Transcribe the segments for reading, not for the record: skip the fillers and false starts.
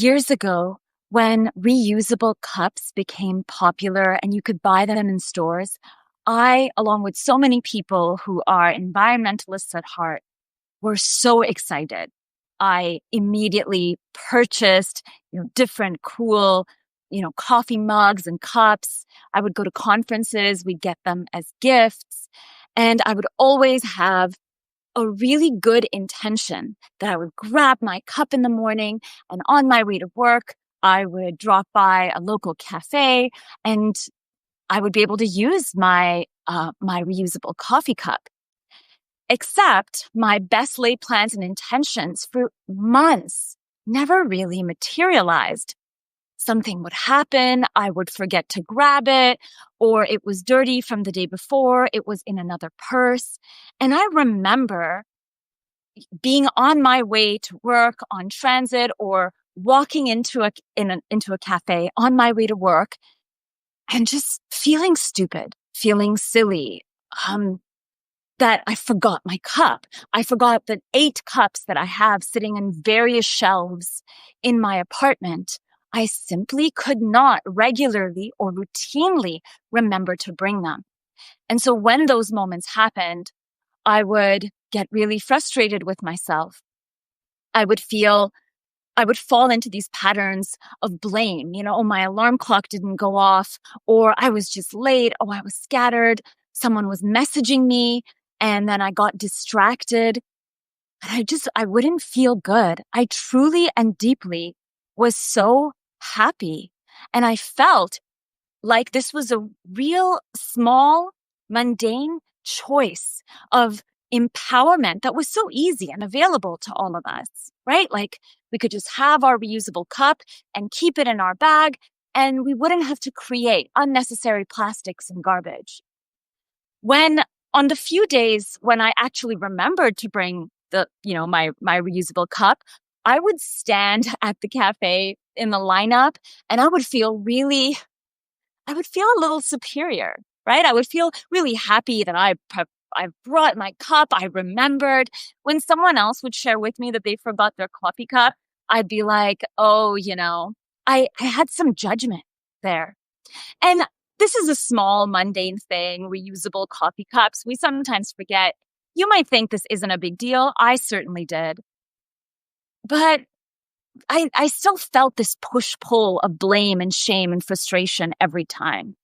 Years ago, when reusable cups became popular and you could buy them in stores, I, along with so many people who are environmentalists at heart, were so excited. I immediately purchased, different cool, coffee mugs and cups. I would go to conferences, we'd get them as gifts, and I would always have a really good intention that I would grab my cup in the morning and on my way to work, I would drop by a local cafe and I would be able to use my reusable coffee cup. Except my best laid plans and intentions for months never really materialized. Something would happen, I would forget to grab it, or it was dirty from the day before, it was in another purse. And I remember being on my way to work on transit or walking into a cafe on my way to work and just feeling stupid, feeling silly, that I forgot my cup. I forgot the 8 cups that I have sitting in various shelves in my apartment. I simply could not regularly or routinely remember to bring them. And so when those moments happened, I would get really frustrated with myself. I would fall into these patterns of blame. Oh, my alarm clock didn't go off, or I was just late. Oh, I was scattered. Someone was messaging me and then I got distracted. And I wouldn't feel good. I truly and deeply was so happy. And I felt like this was a real small, mundane choice of empowerment that was so easy and available to all of us, right? Like we could just have our reusable cup and keep it in our bag, and we wouldn't have to create unnecessary plastics and garbage. When on the few days when I actually remembered to bring my reusable cup, I would stand at the cafe in the lineup and I would feel a little superior, right? I would feel really happy that I brought my cup. I remembered. When someone else would share with me that they forgot their coffee cup, I'd be like, oh, I had some judgment there. And this is a small, mundane thing, reusable coffee cups. We sometimes forget. You might think this isn't a big deal. I certainly did. But I still felt this push-pull of blame and shame and frustration every time.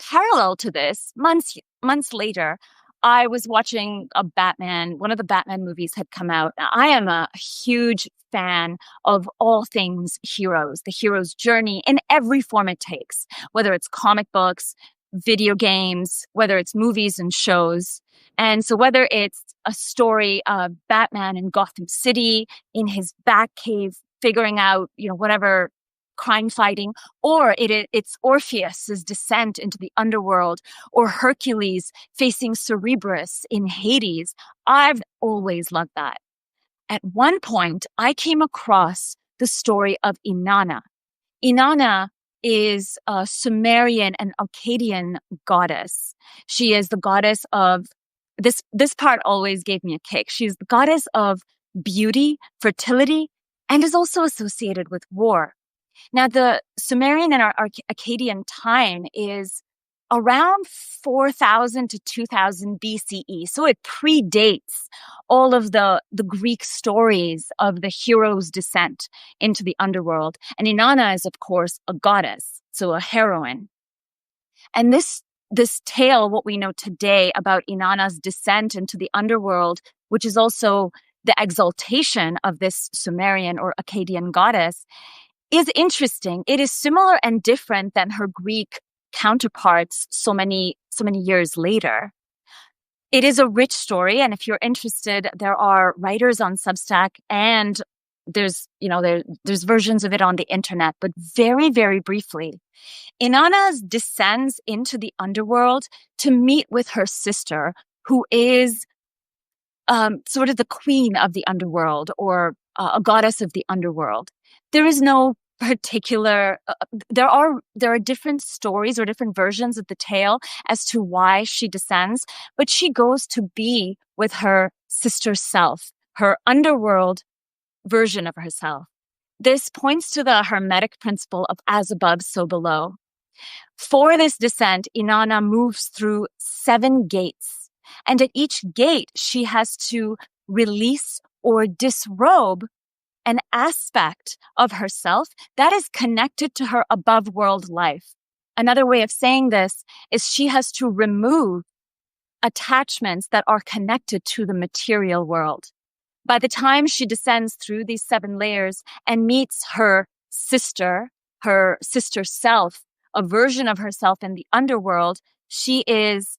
Parallel to this, months later, I was watching one of the Batman movies had come out. Now, I am a huge fan of all things heroes, the hero's journey in every form it takes, whether it's comic books, video games, whether it's movies and shows. And so whether it's a story of Batman in Gotham City, in his Batcave, figuring out, whatever crime fighting, or it's Orpheus's descent into the underworld, or Hercules facing Cerberus in Hades. I've always loved that. At one point, I came across the story of Inanna. Inanna is a Sumerian and Akkadian goddess. She is the goddess of this part always gave me a kick. She's the goddess of beauty, fertility, and is also associated with war. Now, the Sumerian and Akkadian time is around 4000 to 2000 BCE. So it predates all of the Greek stories of the hero's descent into the underworld. And Inanna is, of course, a goddess, so a heroine. And this tale, what we know today about Inanna's descent into the underworld, which is also the exaltation of this Sumerian or Akkadian goddess, is interesting. It is similar and different than her Greek counterparts so many years later. It is a rich story, and if you're interested, there are writers on Substack, and there's versions of it on the internet. But very, very briefly, Inanna descends into the underworld to meet with her sister, who is sort of the queen of the underworld, or a goddess of the underworld. There is no particular, there are different stories or different versions of the tale as to why she descends, but she goes to be with her sister self, her underworld version of herself. This points to the Hermetic principle of as above, so below. For this descent, Inanna moves through 7 gates. And at each gate, she has to release or disrobe an aspect of herself that is connected to her above world life. Another way of saying this is she has to remove attachments that are connected to the material world. By the time she descends through these 7 layers and meets her sister self, a version of herself in the underworld, she is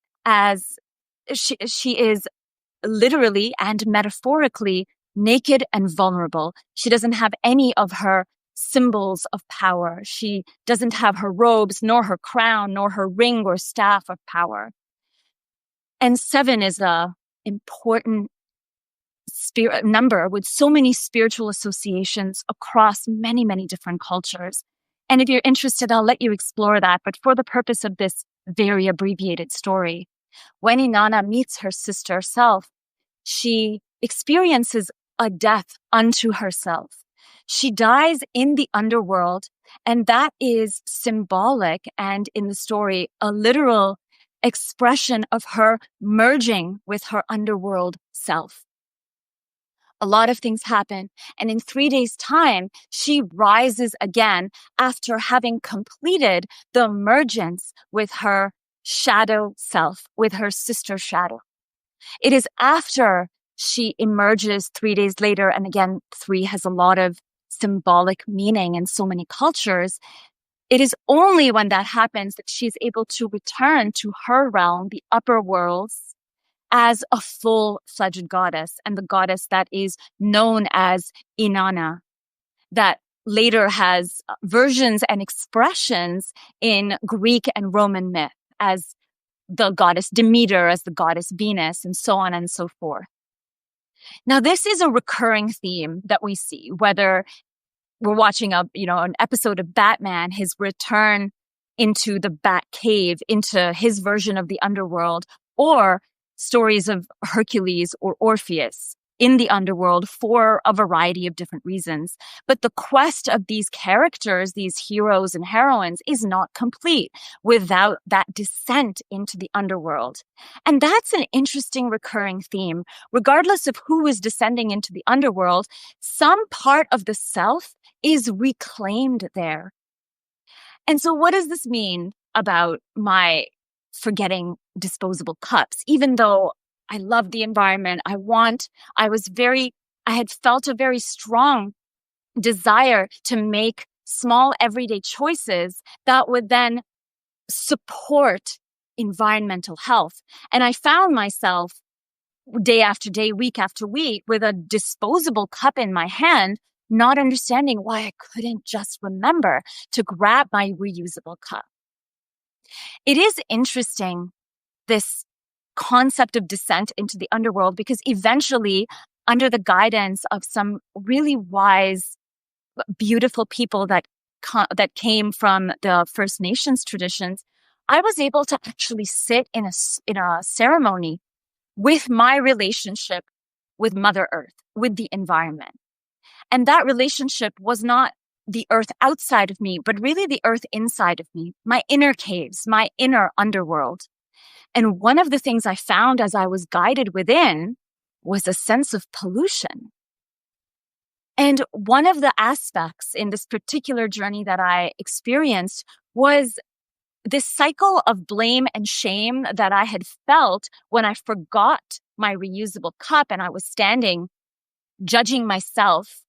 literally and metaphorically naked and vulnerable. She doesn't have any of her symbols of power. She doesn't have her robes, nor her crown, nor her ring or staff of power. And 7 is a important spirit number with so many spiritual associations across many, many different cultures. And if you're interested, I'll let you explore that. But for the purpose of this very abbreviated story, when Inanna meets her sister self, she experiences a death unto herself. She dies in the underworld, and that is symbolic and in the story, a literal expression of her merging with her underworld self. A lot of things happen, and in 3 days' time, she rises again after having completed the emergence with her shadow self, with her sister shadow. It is after she emerges 3 days later, and again, 3 has a lot of symbolic meaning in so many cultures. It is only when that happens that she's able to return to her realm, the upper worlds, as a full-fledged goddess, and the goddess that is known as Inanna, that later has versions and expressions in Greek and Roman myth as the goddess Demeter, as the goddess Venus, and so on and so forth. Now, this is a recurring theme that we see, whether we're watching an episode of Batman, his return into the Bat Cave, into his version of the underworld, or stories of Hercules or Orpheus in the underworld for a variety of different reasons. But the quest of these characters, these heroes and heroines, is not complete without that descent into the underworld. And that's an interesting recurring theme. Regardless of who is descending into the underworld, some part of the self is reclaimed there. And so what does this mean about my forgetting disposable cups? Even though I love the environment, I had felt a very strong desire to make small everyday choices that would then support environmental health. And I found myself day after day, week after week, with a disposable cup in my hand, not understanding why I couldn't just remember to grab my reusable cup. It is interesting, this concept of descent into the underworld, because eventually, under the guidance of some really wise, beautiful people that came from the First Nations traditions, I was able to actually sit in a ceremony with my relationship with Mother Earth, with the environment. And that relationship was not the earth outside of me, but really the earth inside of me, my inner caves, my inner underworld. And one of the things I found as I was guided within was a sense of pollution. And one of the aspects in this particular journey that I experienced was this cycle of blame and shame that I had felt when I forgot my reusable cup and I was standing judging myself,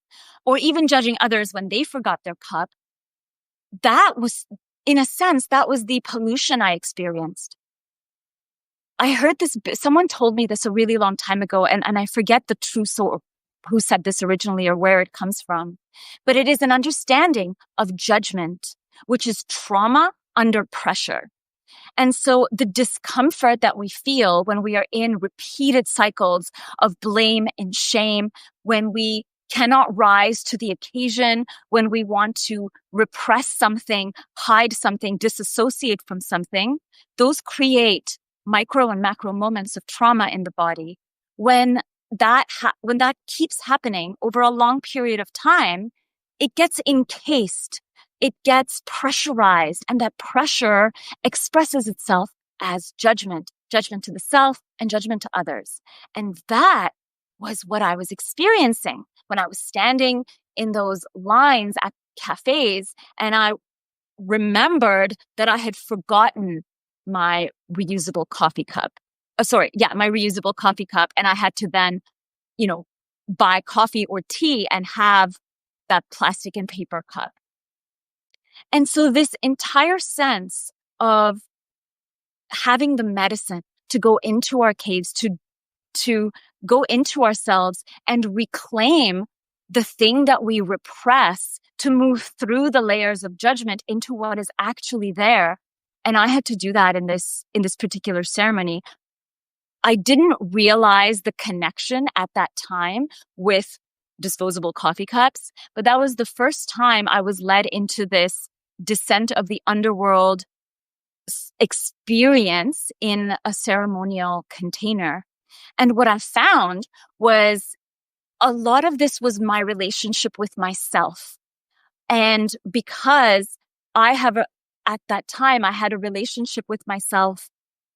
or even judging others when they forgot their cup. That was, in a sense, that was the pollution I experienced. I heard this, someone told me this a really long time ago, and I forget the true source who said this originally or where it comes from. But it is an understanding of judgment, which is trauma under pressure. And so the discomfort that we feel when we are in repeated cycles of blame and shame, when we cannot rise to the occasion, when we want to repress something, hide something, disassociate from something, those create micro and macro moments of trauma in the body. When when that keeps happening over a long period of time, it gets encased, it gets pressurized, and that pressure expresses itself as judgment to the self and judgment to others. And that was what I was experiencing when I was standing in those lines at cafes, and I remembered that I had forgotten my reusable coffee cup. My reusable coffee cup. And I had to then, buy coffee or tea and have that plastic and paper cup. And so this entire sense of having the medicine to go into our caves, to go into ourselves and reclaim the thing that we repress, to move through the layers of judgment into what is actually there. And I had to do that in this particular ceremony. I didn't realize the connection at that time with disposable coffee cups, but that was the first time I was led into this descent of the underworld experience in a ceremonial container. And what I found was a lot of this was my relationship with myself. And because at that time, I had a relationship with myself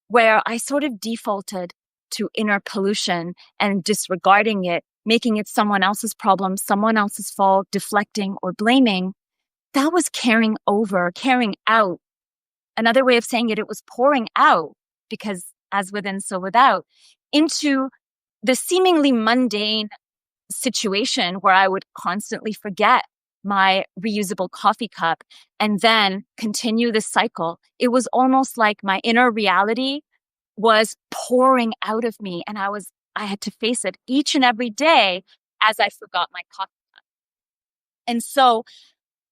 where I sort of defaulted to inner pollution and disregarding it, making it someone else's problem, someone else's fault, deflecting or blaming. That was carrying out. Another way of saying it was pouring out, because as within, so without, into the seemingly mundane situation where I would constantly forget my reusable coffee cup and then continue the cycle. It was almost like my inner reality was pouring out of me, and I had to face it each and every day as I forgot my coffee cup. And so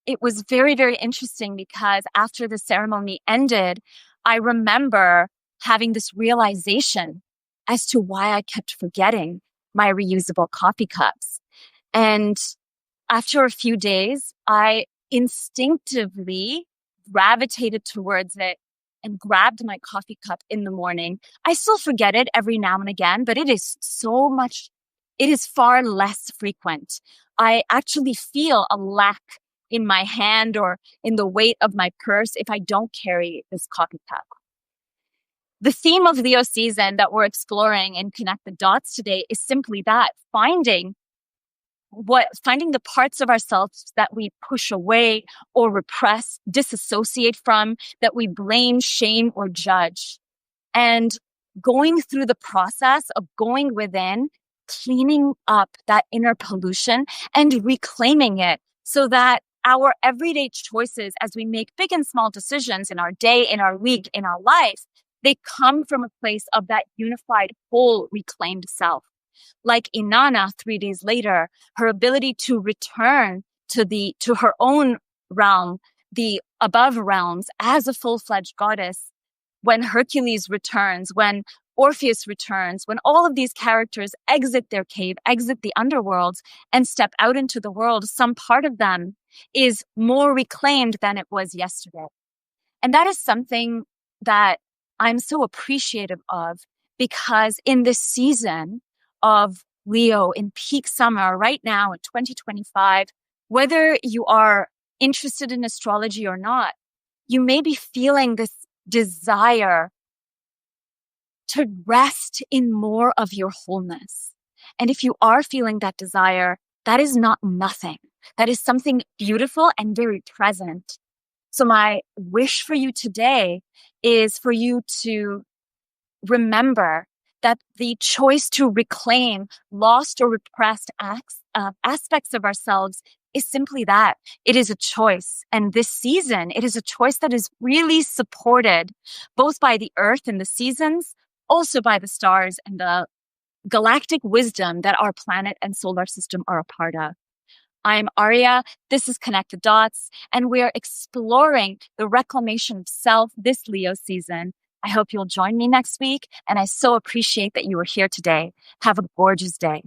it was very, very interesting, because after the ceremony ended, I remember having this realization as to why I kept forgetting my reusable coffee cups. And after a few days, I instinctively gravitated towards it and grabbed my coffee cup in the morning. I still forget it every now and again, but it is far less frequent. I actually feel a lack in my hand or in the weight of my purse if I don't carry this coffee cup. The theme of Leo season that we're exploring in Connect the Dots today is simply that, finding the parts of ourselves that we push away or repress, disassociate from, that we blame, shame, or judge. And going through the process of going within, cleaning up that inner pollution and reclaiming it, so that our everyday choices, as we make big and small decisions in our day, in our week, in our life, they come from a place of that unified, whole, reclaimed self. Like Inanna 3 days later, her ability to return to her own realm, the above realms, as a full-fledged goddess. When Hercules returns, when Orpheus returns, when all of these characters exit their cave, exit the underworld, and step out into the world, some part of them is more reclaimed than it was yesterday. And that is something that I'm so appreciative of, because in this season of Leo, in peak summer right now in 2025, whether you are interested in astrology or not, you may be feeling this desire to rest in more of your wholeness. And if you are feeling that desire, that is not nothing. That is something beautiful and very present. So my wish for you today is for you to remember that the choice to reclaim lost or repressed aspects of ourselves is simply that. It is a choice. And this season, it is a choice that is really supported both by the earth and the seasons, also by the stars and the galactic wisdom that our planet and solar system are a part of. I'm Arya. This is Connect the Dots, and we are exploring the reclamation of self this Leo season. I hope you'll join me next week, and I so appreciate that you were here today. Have a gorgeous day.